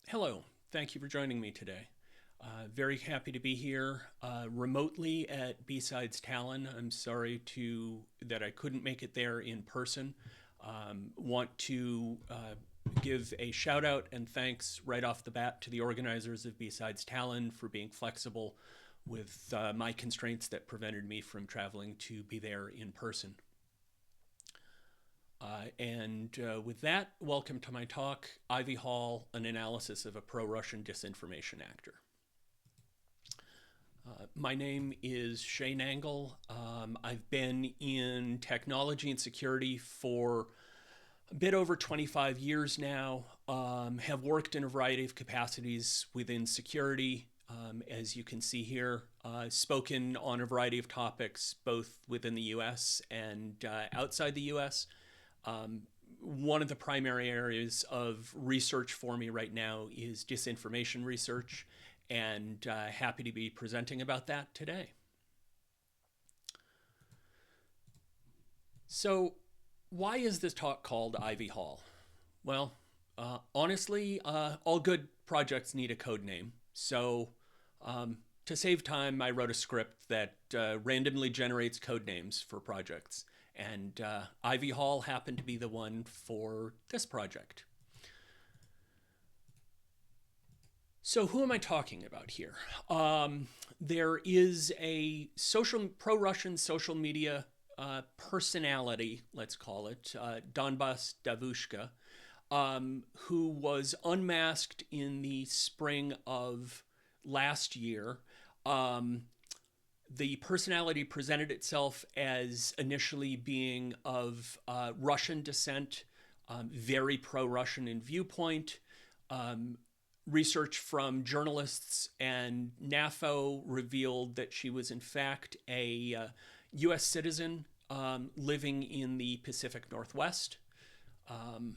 Hello, thank you for joining me today. Very happy to be here remotely at BSides Tallinn. I'm sorry that I couldn't make it there in person. Want to give a shout out and thanks right off the bat to the organizers of BSides Tallinn for being flexible with my constraints that prevented me from traveling to be there in person. And with that, welcome to my talk, Ivy Hall, an analysis of a pro-Russian disinformation actor. My name is Shane Angle. I've been in technology and security for a bit over 25 years now, have worked in a variety of capacities within security, as you can see here, spoken on a variety of topics, both within the US and outside the US. Um, One of the primary areas of research for me right now is disinformation research, and happy to be presenting about that today. So, why is this talk called Ivy Hall? Well, honestly, all good projects need a code name. So, to save time, I wrote a script that randomly generates code names for projects. And Ivy Hall happened to be the one for this project. So, who am I talking about here? There is a pro-Russian social media personality, let's call it, Donbas Davushka, who was unmasked in the spring of last year. The personality presented itself as initially being of Russian descent, very pro-Russian in viewpoint. Um, Research from journalists and NAFO revealed that she was in fact a U.S. citizen living in the Pacific Northwest. Um,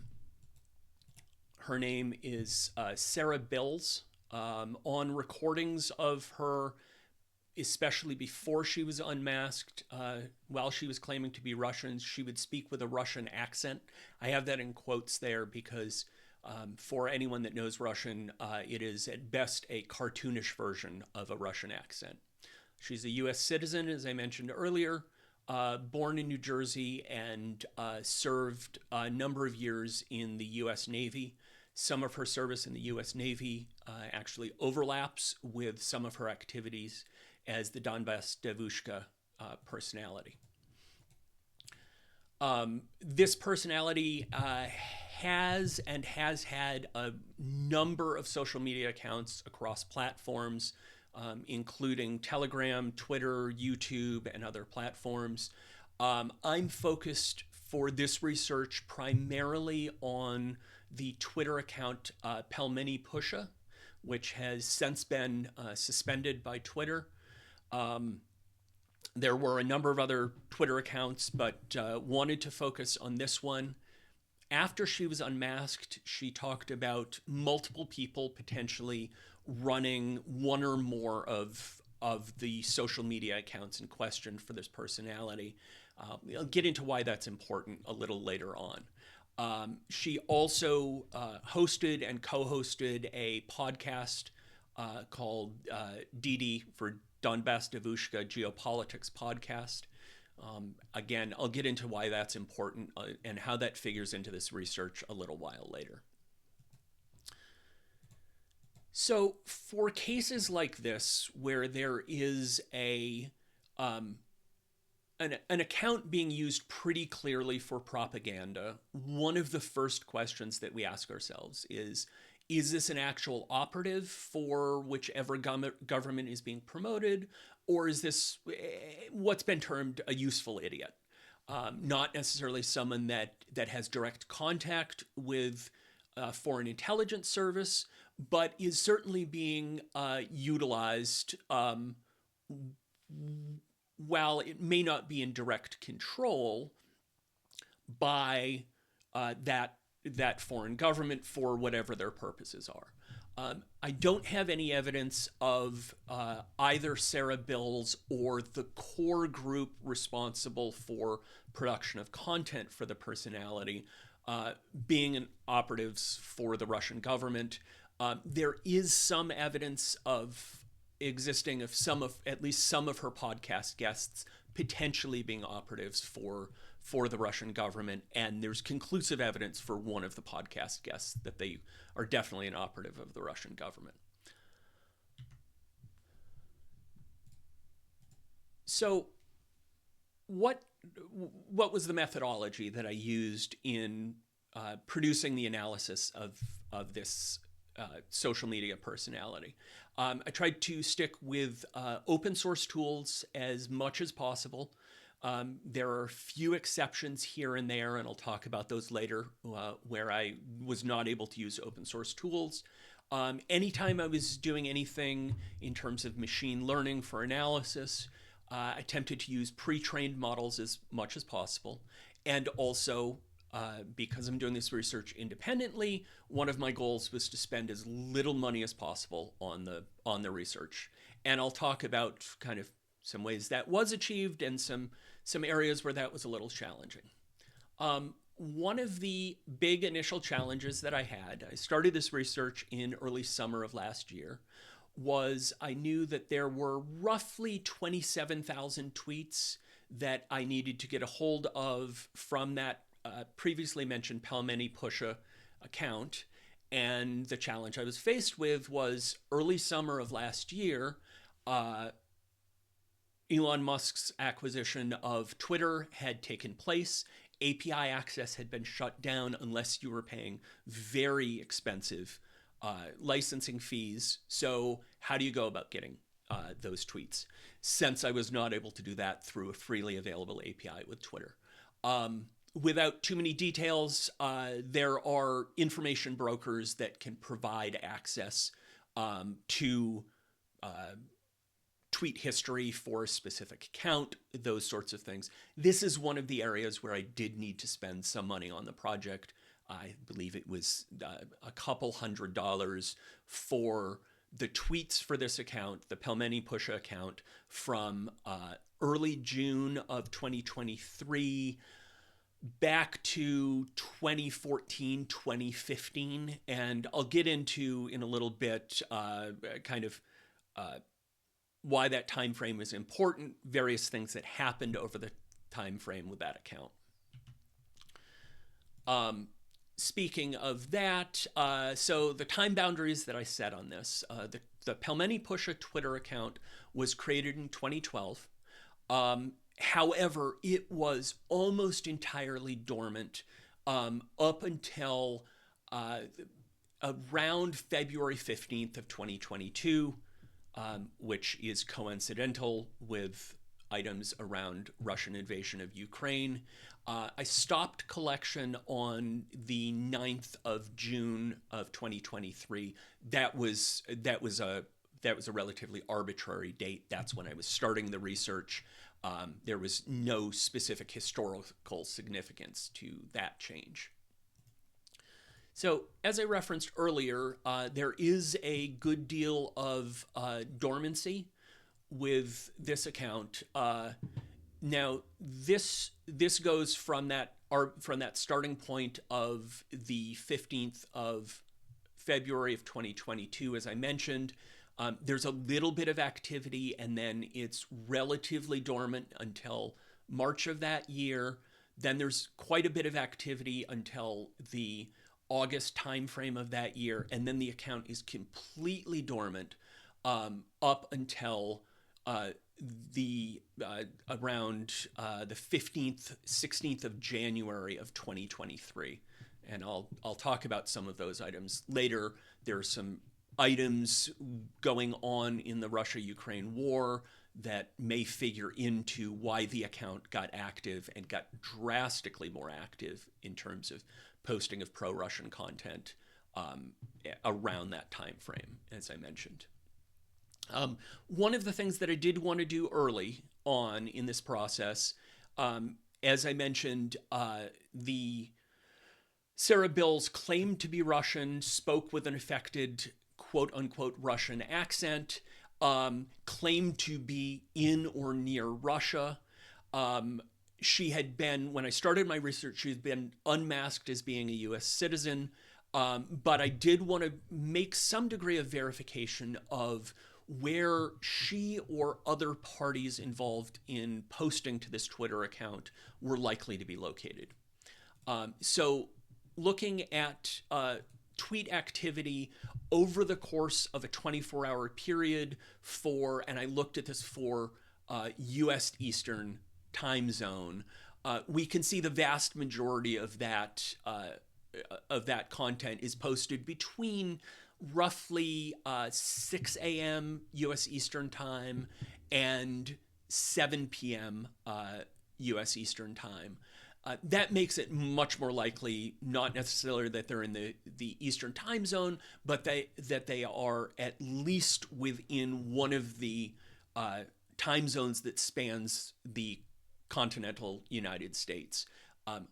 Her name is Sarah Bills. On recordings of her, especially before she was unmasked, while she was claiming to be Russian, she would speak with a Russian accent. I have that in quotes there because for anyone that knows Russian, it is at best a cartoonish version of a Russian accent. She's a U.S. citizen, as I mentioned earlier, born in New Jersey and served a number of years in the U.S. Navy. Some of her service in the U.S. Navy actually overlaps with some of her activities as the Donbas Davushka personality. This personality has and has had a number of social media accounts across platforms, including Telegram, Twitter, YouTube, and other platforms. I'm focused for this research primarily on the Twitter account Pelmeni Pusha, which has since been suspended by Twitter. Um, there were a number of other Twitter accounts, but wanted to focus on this one. After she was unmasked, she talked about multiple people potentially running one or more of the social media accounts in question for this personality. I'll get into why that's important a little later on. She also hosted and co-hosted a podcast called DD for Donbas Davushka Geopolitics Podcast. Again, I'll get into why that's important and how that figures into this research a little while later. So, for cases like this, where there is um, an account being used pretty clearly for propaganda, one of the first questions that we ask ourselves is this an actual operative for whichever government is being promoted, or is this what's been termed a useful idiot? Not necessarily someone that has direct contact with foreign intelligence service, but is certainly being utilized while it may not be in direct control by that foreign government for whatever their purposes are. I don't have any evidence of either Sarah Bills or the core group responsible for production of content for the personality being an operatives for the Russian government. There is some evidence of existing of some of at least some of her podcast guests potentially being operatives for the Russian government, and there's conclusive evidence for one of the podcast guests that they are definitely an operative of the Russian government. So, what was the methodology that I used in producing the analysis of this social media personality? I tried to stick with open source tools as much as possible. There are a few exceptions here and there, and I'll talk about those later, where I was not able to use open source tools. Anytime I was doing anything in terms of machine learning for analysis, I attempted to use pre-trained models as much as possible. And also, because I'm doing this research independently, one of my goals was to spend as little money as possible on the research. And I'll talk about kind of some ways that was achieved and some areas where that was a little challenging. One of the big initial challenges that I started this research in early summer of last year, was I knew that there were roughly 27,000 tweets that I needed to get a hold of from that previously mentioned Pelmeni Pusha account. And the challenge I was faced with was early summer of last year, Elon Musk's acquisition of Twitter had taken place. API access had been shut down unless you were paying very expensive licensing fees. So how do you go about getting those tweets? Since I was not able to do that through a freely available API with Twitter. Without too many details, there are information brokers that can provide access to tweet history for a specific account, those sorts of things. This is one of the areas where I did need to spend some money on the project. I believe it was a couple $100 for the tweets for this account, the Pelmeni Pusha account, from early June of 2023 back to 2014, 2015. And I'll get into in a little bit kind of why that time frame is important, various things that happened over the time frame with that account. Speaking of that, so the time boundaries that I set on this, the Pelmeni Pusha Twitter account was created in 2012. However, it was almost entirely dormant up until around February 15th of 2022, which is coincidental with items around Russian invasion of Ukraine. I stopped collection on the 9th of June of 2023. That was a relatively arbitrary date. That's when I was starting the research. There was no specific historical significance to that change. So, as I referenced earlier, there is a good deal of dormancy with this account. Now, this goes from that starting point of the 15th of February of 2022, as I mentioned. There's a little bit of activity, and then it's relatively dormant until March of that year. Then there's quite a bit of activity until the August timeframe of that year, and then the account is completely dormant up until around the 15th, 16th of January of 2023. And I'll talk about some of those items later. There are some items going on in the Russia-Ukraine war that may figure into why the account got active and got drastically more active in terms of posting of pro-Russian content around that time frame, as I mentioned. One of the things that I did want to do early on in this process, as I mentioned, the Sarah Bills claimed to be Russian, spoke with an affected quote-unquote Russian accent, claimed to be in or near Russia. She had been, when I started my research, she had been unmasked as being a U.S. citizen. But I did want to make some degree of verification of where she or other parties involved in posting to this Twitter account were likely to be located. So, looking at tweet activity over the course of a 24-hour period and I looked at this for U.S. Eastern time zone, we can see the vast majority of that content is posted between roughly 6 a.m. U.S. Eastern Time and 7 p.m. U.S. Eastern Time. That makes it much more likely, not necessarily that they're in the Eastern Time Zone, but that they are at least within one of the time zones that spans the continental United States.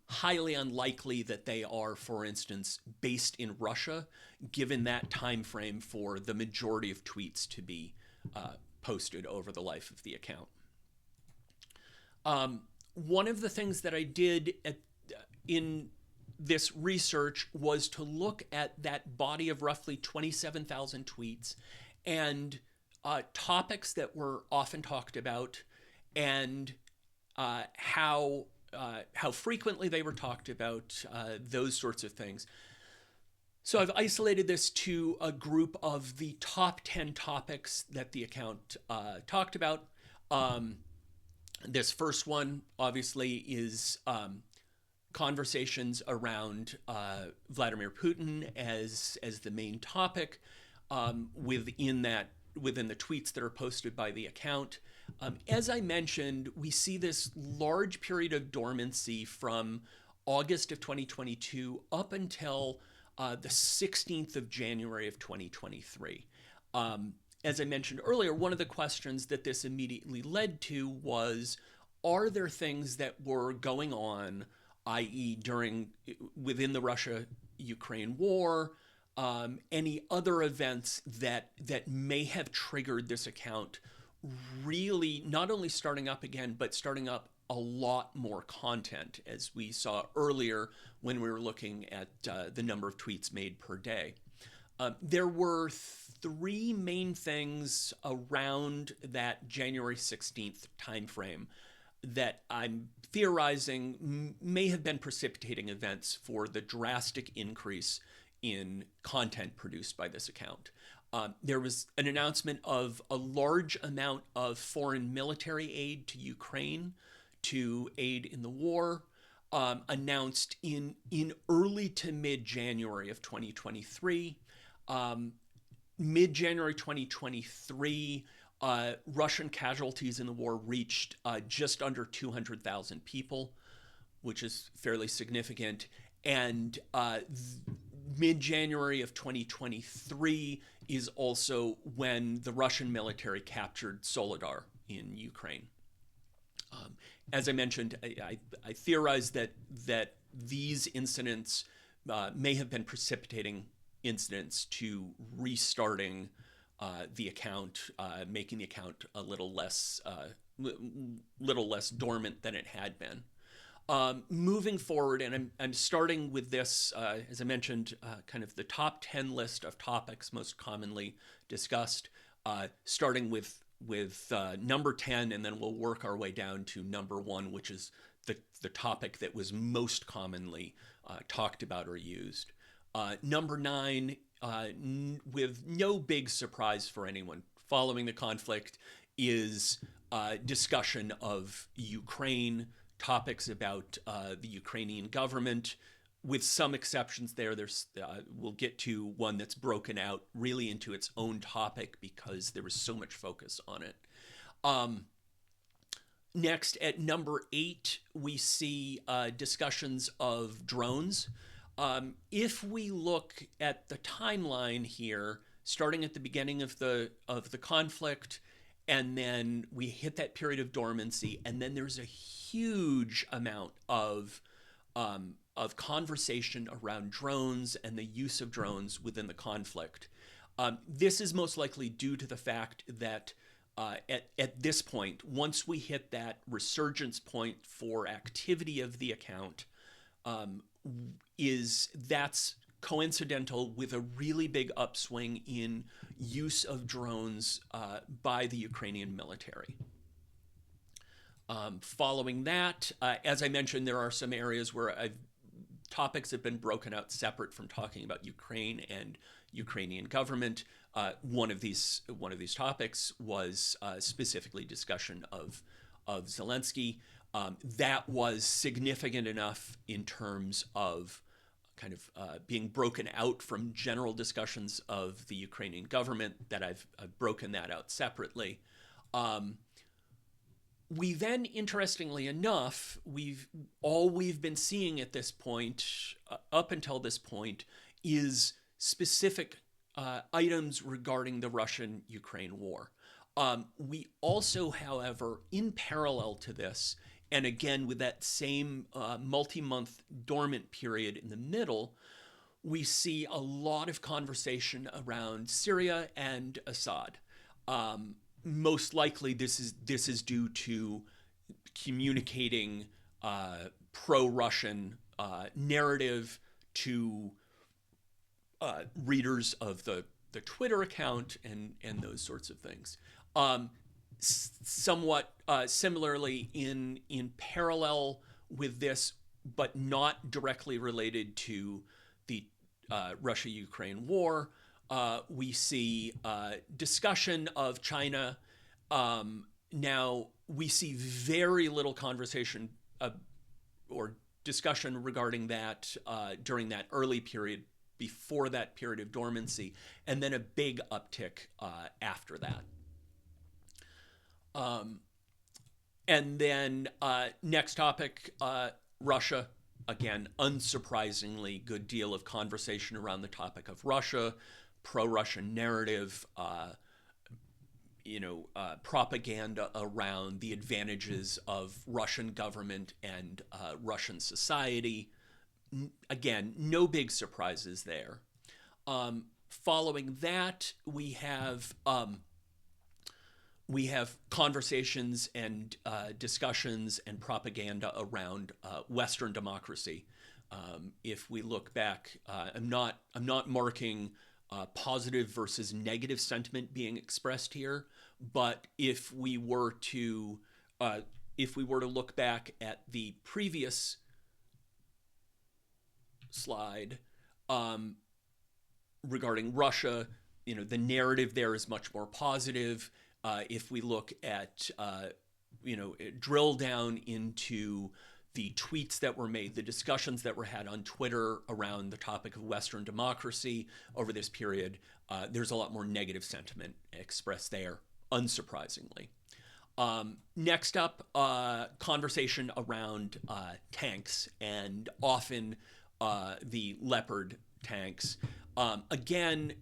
Highly unlikely that they are, for instance, based in Russia, given that time frame for the majority of tweets to be posted over the life of the account. One of the things that I did in this research was to look at that body of roughly 27,000 tweets and topics that were often talked about and how frequently they were talked about, those sorts of things. So I've isolated this to a group of the top 10 topics that the account talked about. This first one, obviously, is conversations around Vladimir Putin as the main topic within the tweets that are posted by the account. As I mentioned, we see this large period of dormancy from August of 2022 up until the 16th of January of 2023. As I mentioned earlier, one of the questions that this immediately led to was, are there things that were going on, i.e. within the Russia-Ukraine war, any other events that may have triggered this account really not only starting up again, but starting up a lot more content, as we saw earlier when we were looking at the number of tweets made per day. There were three main things around that January 16th timeframe that I'm theorizing may have been precipitating events for the drastic increase in content produced by this account. There was an announcement of a large amount of foreign military aid to Ukraine to aid in the war, announced in early to mid-January of 2023. Mid-January 2023, Russian casualties in the war reached just under 200,000 people, which is fairly significant. And mid-January of 2023 is also when the Russian military captured Soledar in Ukraine. As I mentioned, I theorize that these incidents may have been precipitating incidents to restarting the account, making the account a little less dormant than it had been. Moving forward, and I'm starting with this, as I mentioned, kind of the top 10 list of topics most commonly discussed, starting with number 10, and then we'll work our way down to number 1, which is the topic that was most commonly talked about or used. Number 9, with no big surprise for anyone following the conflict, is discussion of Ukraine, topics about the Ukrainian government, with some exceptions there. We'll get to one that's broken out really into its own topic because there was so much focus on it. Next, at number 8, we see discussions of drones. If we look at the timeline here, starting at the beginning of the conflict, and then we hit that period of dormancy, and then there's a huge amount of conversation around drones and the use of drones within the conflict. This is most likely due to the fact that at this point, once we hit that resurgence point for activity of the account, that's coincidental with a really big upswing in use of drones by the Ukrainian military. Following that, as I mentioned, there are some areas where topics have been broken out separate from talking about Ukraine and Ukrainian government. One of these topics was specifically discussion of Zelensky. That was significant enough in terms of kind of being broken out from general discussions of the Ukrainian government that I've broken that out separately. We then, interestingly enough, we've been seeing at this point, up until this point, is specific items regarding the Russian-Ukraine war. We also, however, in parallel to this, and again with that same multi-month dormant period in the middle, we see a lot of conversation around Syria and Assad. Most likely, this is due to communicating pro-Russian narrative to readers of the Twitter account and those sorts of things. Somewhat similarly, in parallel with this, but not directly related to the Russia-Ukraine war, we see discussion of China. Now, we see very little conversation or discussion regarding that during that early period, before that period of dormancy, and then a big uptick after that. And then next topic, Russia. Again, unsurprisingly, good deal of conversation around the topic of Russia, pro-Russian narrative, propaganda around the advantages of Russian government and Russian society. Again, no big surprises there. Following that, we have conversations and discussions and propaganda around Western democracy. If we look back, I'm not marking positive versus negative sentiment being expressed here, but if we were to look back at the previous slide regarding Russia, the narrative there is much more positive. If we look at, drill down into the tweets that were made, the discussions that were had on Twitter around the topic of Western democracy over this period, there's a lot more negative sentiment expressed there, unsurprisingly. Next up, conversation around tanks, and often the Leopard tanks. Again,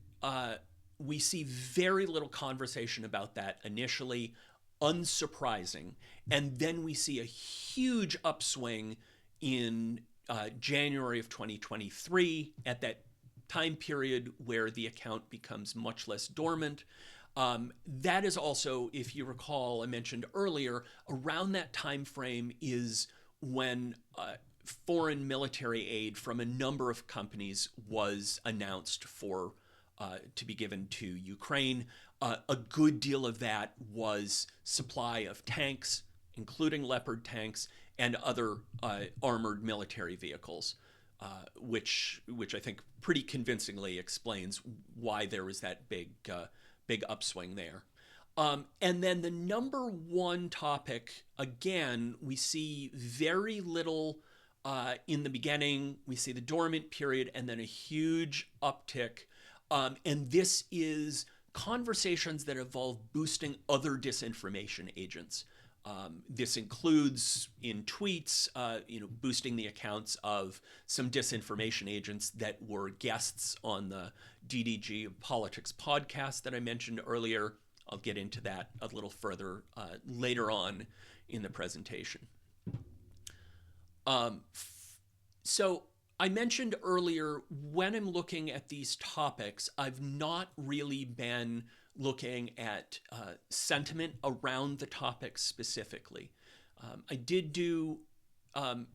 we see very little conversation about that initially, unsurprising. And then we see a huge upswing in January of 2023, at that time period where the account becomes much less dormant. That is also, if you recall, I mentioned earlier, around that time frame is when foreign military aid from a number of companies was announced to be given to Ukraine. A good deal of that was supply of tanks, including Leopard tanks and other armored military vehicles, which I think pretty convincingly explains why there was that big upswing there. And then the number one topic, again, we see very little in the beginning. We see the dormant period and then a huge uptick. And this is conversations that involve boosting other disinformation agents. This includes in tweets, boosting the accounts of some disinformation agents that were guests on the DDG Politics podcast that I mentioned earlier. I'll get into that a little further later on in the presentation. So I mentioned earlier, when I'm looking at these topics, I've not really been looking at sentiment around the topics specifically. I did do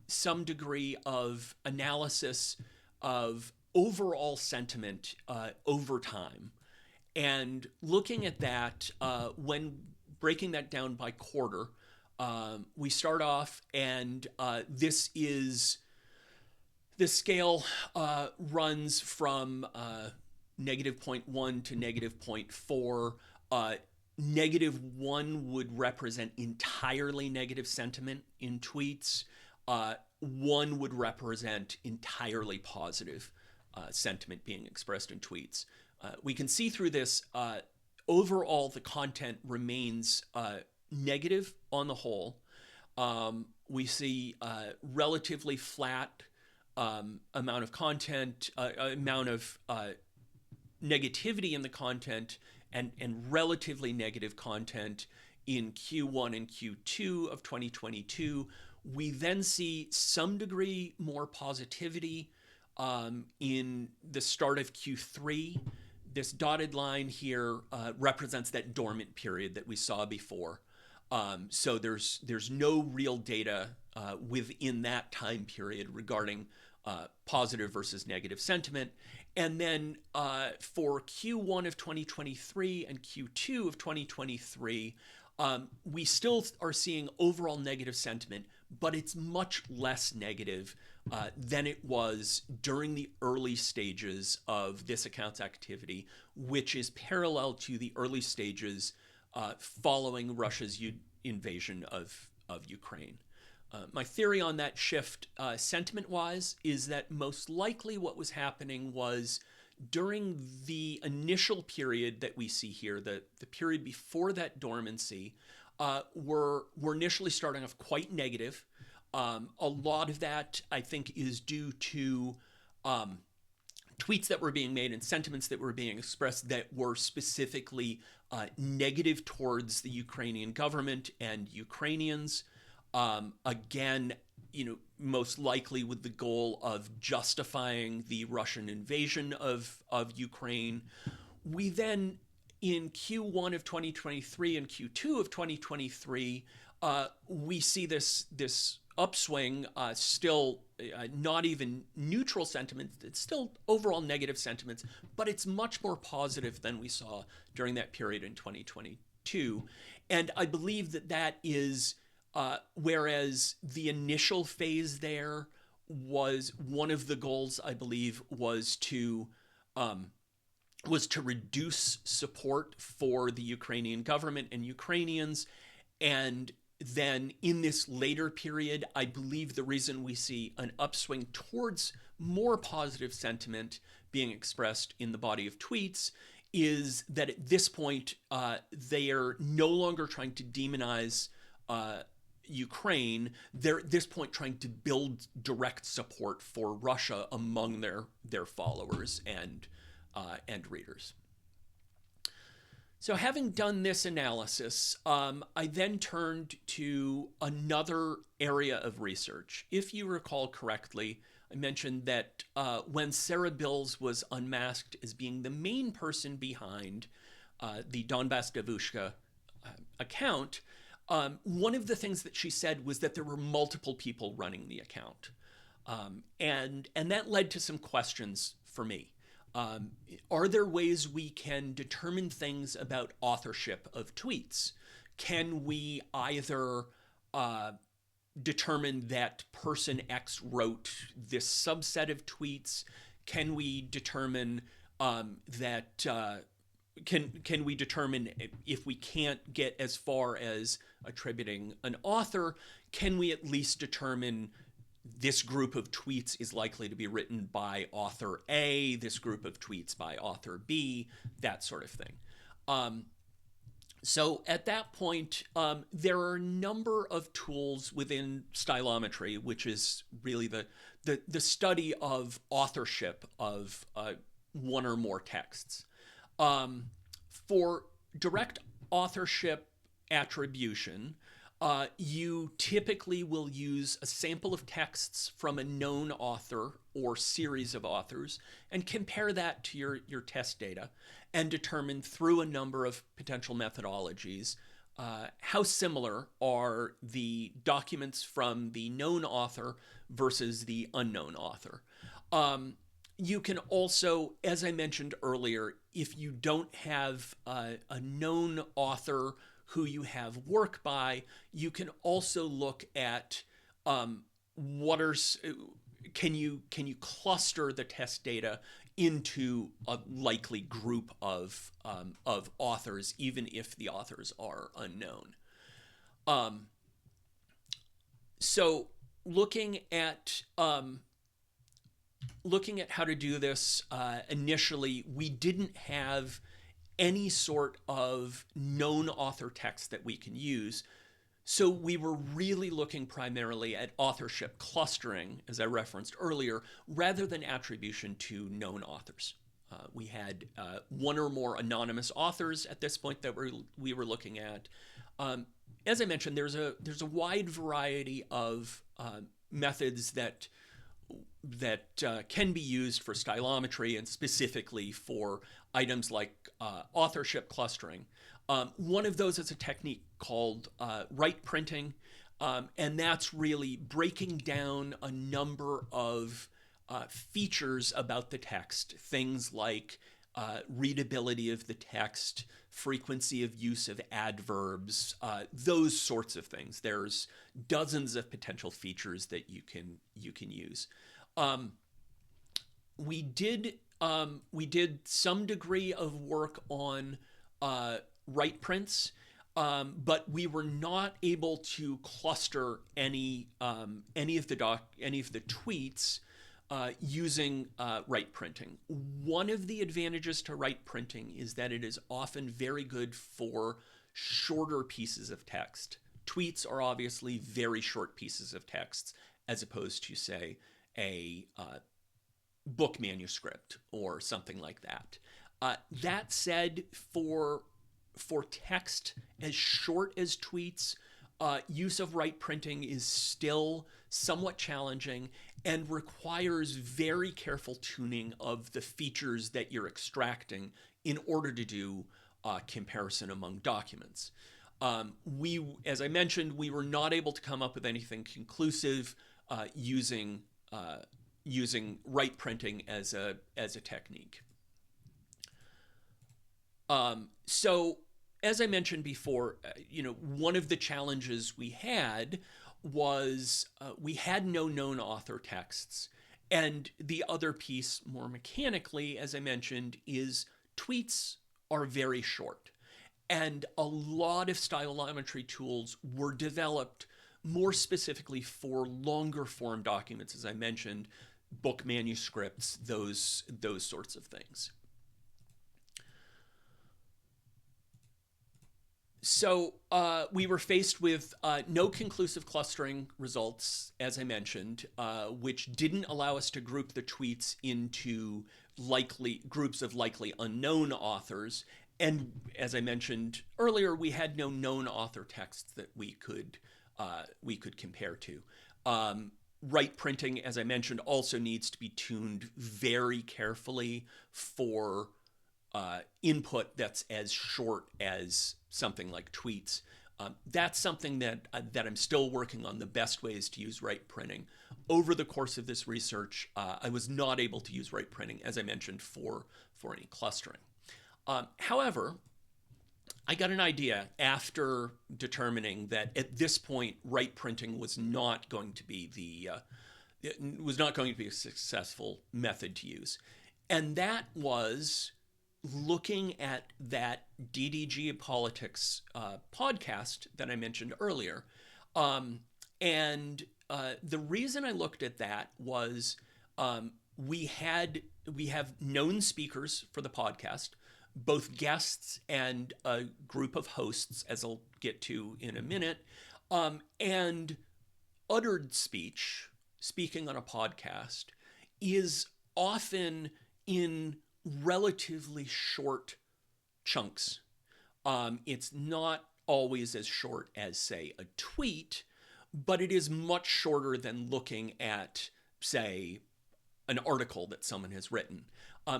some degree of analysis of overall sentiment over time. And looking at that, when breaking that down by quarter, we start off, and this scale runs from negative zero point 0.1 to negative 0.4. -1 would represent entirely negative sentiment in tweets. 1 would represent entirely positive sentiment being expressed in tweets. We can see through this, overall, the content remains negative on the whole. We see relatively flat amount of content, amount of negativity in the content, and relatively negative content in Q1 and Q2 of 2022. We then see some degree more positivity in the start of Q3. This dotted line here represents that dormant period that we saw before. So there's no real data within that time period regarding positive versus negative sentiment. And then for Q1 of 2023 and Q2 of 2023, we still are seeing overall negative sentiment, but it's much less negative than it was during the early stages of this account's activity, which is parallel to the early stages following Russia's invasion of Ukraine. My theory on that shift, sentiment-wise, is that most likely what was happening was during the initial period that we see here, the period before that dormancy, we're initially starting off quite negative. A lot of that, I think, is due to tweets that were being made and sentiments that were being expressed that were specifically negative towards the Ukrainian government and Ukrainians. Again, most likely with the goal of justifying the Russian invasion of Ukraine. We then, in Q1 of 2023 and Q2 of 2023, we see this upswing, still not even neutral sentiment. It's still overall negative sentiments, but it's much more positive than we saw during that period in 2022. And I believe that is, whereas the initial phase there was one of the goals, I believe, was to reduce support for the Ukrainian government and Ukrainians. And then in this later period, I believe the reason we see an upswing towards more positive sentiment being expressed in the body of tweets is that at this point, they are no longer trying to demonize Ukraine. They're at this point trying to build direct support for Russia among their followers and readers. So having done this analysis, I then turned to another area of research. If you recall correctly, I mentioned that when Sarah Bills was unmasked as being the main person behind the Donbas Devushka account, one of the things that she said was that there were multiple people running the account. And that led to some questions for me. Are there ways we can determine things about authorship of tweets? Can we either determine that person X wrote this subset of tweets? Can we determine can we determine, if we can't get as far as attributing an author, can we at least determine this group of tweets is likely to be written by author A, this group of tweets by author B, that sort of thing. So at that point, there are a number of tools within stylometry, which is really the study of authorship of one or more texts. For direct authorship attribution, you typically will use a sample of texts from a known author or series of authors and compare that to your test data and determine through a number of potential methodologies how similar are the documents from the known author versus the unknown author. You can also, as I mentioned earlier, if you don't have a known author who you have work by, you can also look at what are can you cluster the test data into a likely group of authors, even if the authors are unknown. Um, so looking at looking at how to do this, initially, we didn't have any sort of known author text that we can use. So we were really looking primarily at authorship clustering, as I referenced earlier, rather than attribution to known authors. We had one or more anonymous authors at this point that we were looking at. As I mentioned, there's a wide variety of methods that can be used for stylometry and specifically for items like authorship clustering. One of those is a technique called right printing, and that's really breaking down a number of features about the text, things like readability of the text, frequency of use of adverbs, those sorts of things. There's dozens of potential features that you can use. We did some degree of work on right prints, but we were not able to cluster any of the tweets using right printing. One of the advantages to right printing is that it is often very good for shorter pieces of text. Tweets are obviously very short pieces of text, as opposed to, say, a book manuscript or something like that. That said, for text as short as tweets, use of right printing is still somewhat challenging and requires very careful tuning of the features that you're extracting in order to do comparison among documents. As I mentioned, we were not able to come up with anything conclusive using right printing as a technique. So, as I mentioned before, one of the challenges we had was we had no known author texts. And the other piece, more mechanically, as I mentioned, is tweets are very short. And a lot of stylometry tools were developed more specifically for longer form documents, as I mentioned, book manuscripts, those sorts of things. So we were faced with no conclusive clustering results, as I mentioned, which didn't allow us to group the tweets into groups of likely unknown authors. And as I mentioned earlier, we had no known author texts that we could compare to. Right printing, as I mentioned, also needs to be tuned very carefully for input that's as short as something like tweets. That's something that I'm still working on, the best ways to use right printing. Over the course of this research, I was not able to use right printing, as I mentioned, for any clustering. However, I got an idea after determining that at this point, right printing was not going to be a successful method to use, and that was looking at that DDG Politics podcast that I mentioned earlier. And the reason I looked at that was we have known speakers for the podcast, both guests and a group of hosts, as I'll get to in a minute, and uttered speech, speaking on a podcast, is often in relatively short chunks. It's not always as short as, say, a tweet, but it is much shorter than looking at, say, an article that someone has written.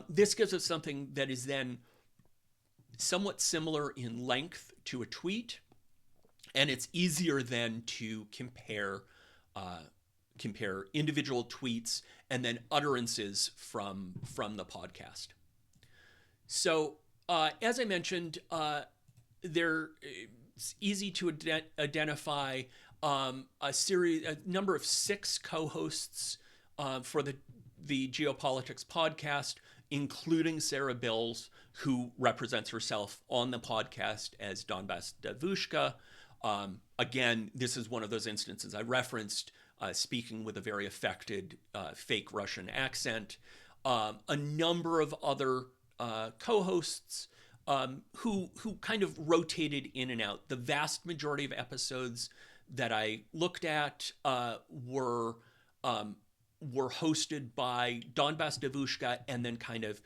This gives us something that is then somewhat similar in length to a tweet, and it's easier then to compare compare individual tweets and then utterances from the podcast. So as I mentioned, it's easy to identify a number of 6 co-hosts for the Geopolitics podcast, including Sarah Bills, who represents herself on the podcast as Donbas Davushka. Again, this is one of those instances I referenced, speaking with a very affected fake Russian accent. A number of other co-hosts who kind of rotated in and out. The vast majority of episodes that I looked at were hosted by Donbas Davushka, and then kind of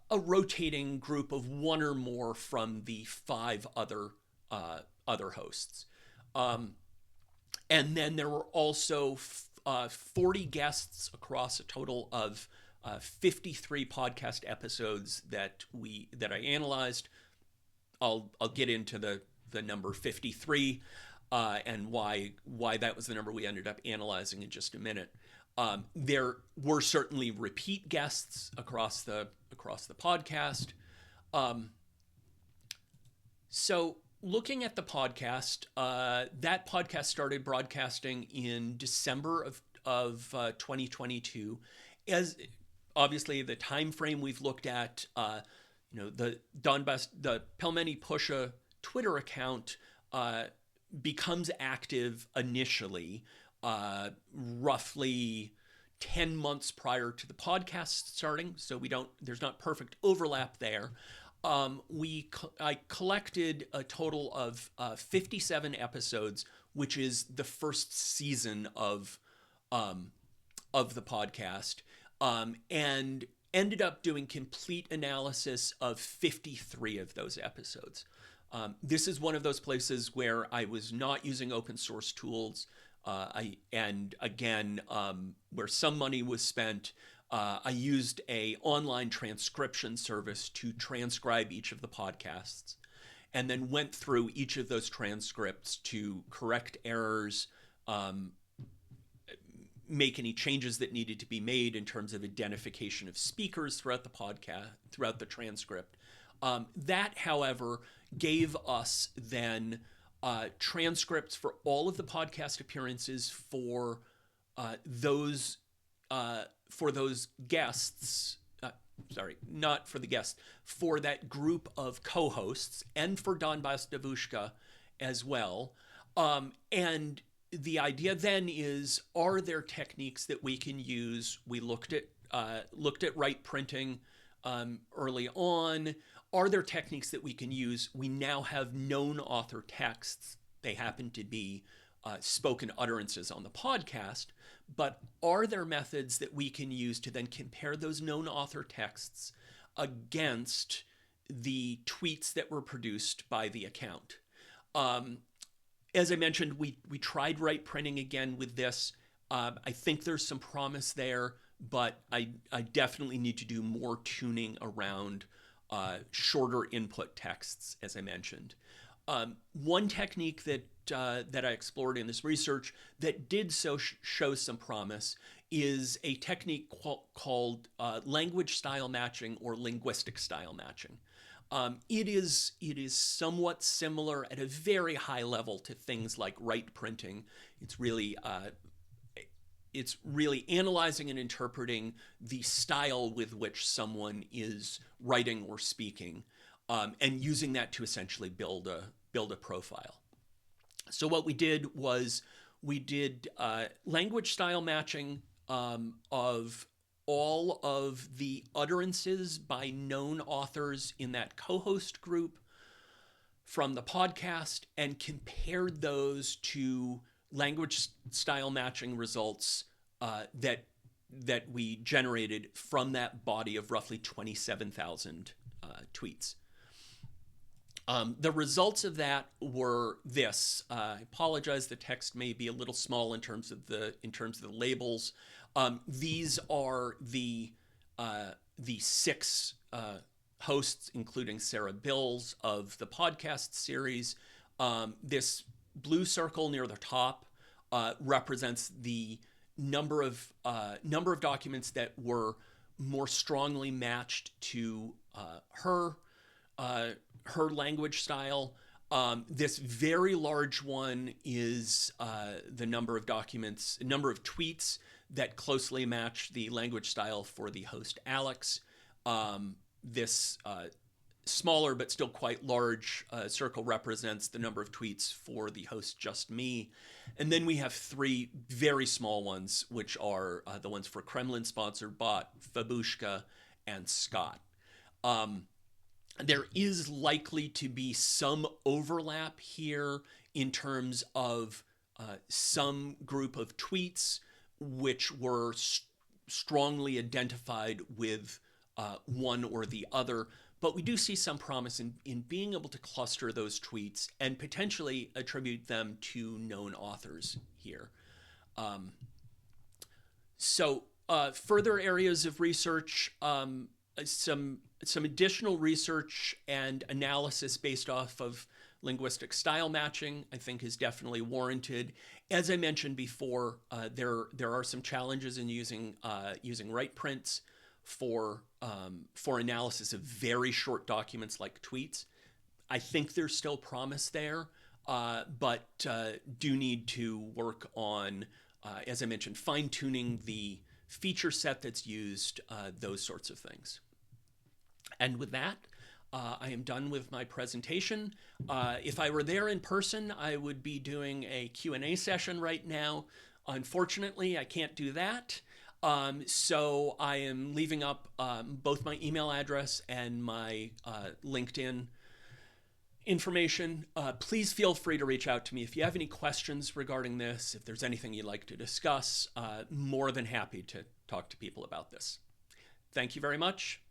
a rotating group of 1 or more from the 5 other hosts. And then there were also 40 guests across a total of 53 podcast episodes that I analyzed. I'll get into the number 53 and why that was the number we ended up analyzing in just a minute. There were certainly repeat guests across the podcast. So looking at the podcast, that podcast started broadcasting in December of 2022. As obviously the time frame we've looked at, the Pelmeni Pusha Twitter account becomes active initially, roughly 10 months prior to the podcast starting. So there's not perfect overlap there. I collected a total of 57 episodes, which is the first season of the podcast, and ended up doing complete analysis of 53 of those episodes. This is one of those places where I was not using open source tools, where some money was spent. I used a online transcription service to transcribe each of the podcasts, and then went through each of those transcripts to correct errors, make any changes that needed to be made in terms of identification of speakers throughout the podcast, throughout the transcript. That, however, gave us then transcripts for all of the podcast appearances for those guests. Not for the guests, for that group of co-hosts, and for Donbas Davushka as well. And the idea then is, are there techniques that we can use? We looked at right printing early on. Are there techniques that we can use? We now have known author texts. They happen to be spoken utterances on the podcast, but are there methods that we can use to then compare those known author texts against the tweets that were produced by the account? As I mentioned, we tried right printing again with this. I think there's some promise there, but I definitely need to do more tuning around shorter input texts, as I mentioned. One technique that I explored in this research that did show some promise is a technique called language style matching, or linguistic style matching. It is somewhat similar at a very high level to things like right printing. It's really analyzing and interpreting the style with which someone is writing or speaking, and using that to essentially build a profile. So what we did was language style matching of all of the utterances by known authors in that co-host group from the podcast, and compared those to language style matching results that we generated from that body of roughly 27,000 tweets. The results of that were this. I apologize, the text may be a little small in terms of the labels. These are the 6 hosts, including Sarah Bills, of the podcast series. This blue circle near the top represents the number of documents that were more strongly matched to her her language style. This very large one is the number of tweets that closely match the language style for the host Alex. This smaller but still quite large circle represents the number of tweets for the host Just Me. And then we have three very small ones, which are the ones for Kremlin-sponsored bot, Fabushka, and Scott. There is likely to be some overlap here in terms of some group of tweets which were strongly identified with one or the other. But we do see some promise in being able to cluster those tweets and potentially attribute them to known authors here. Further areas of research, some additional research and analysis based off of linguistic style matching, I think, is definitely warranted. As I mentioned before, there are some challenges in using right prints for analysis of very short documents like tweets. I think there's still promise there, but do need to work on, as I mentioned, fine-tuning the feature set that's used, those sorts of things. And with that, I am done with my presentation. If I were there in person, I would be doing a Q&A session right now. Unfortunately, I can't do that. So I am leaving up both my email address and my LinkedIn information. Please feel free to reach out to me if you have any questions regarding this, if there's anything you'd like to discuss. More than happy to talk to people about this. Thank you very much.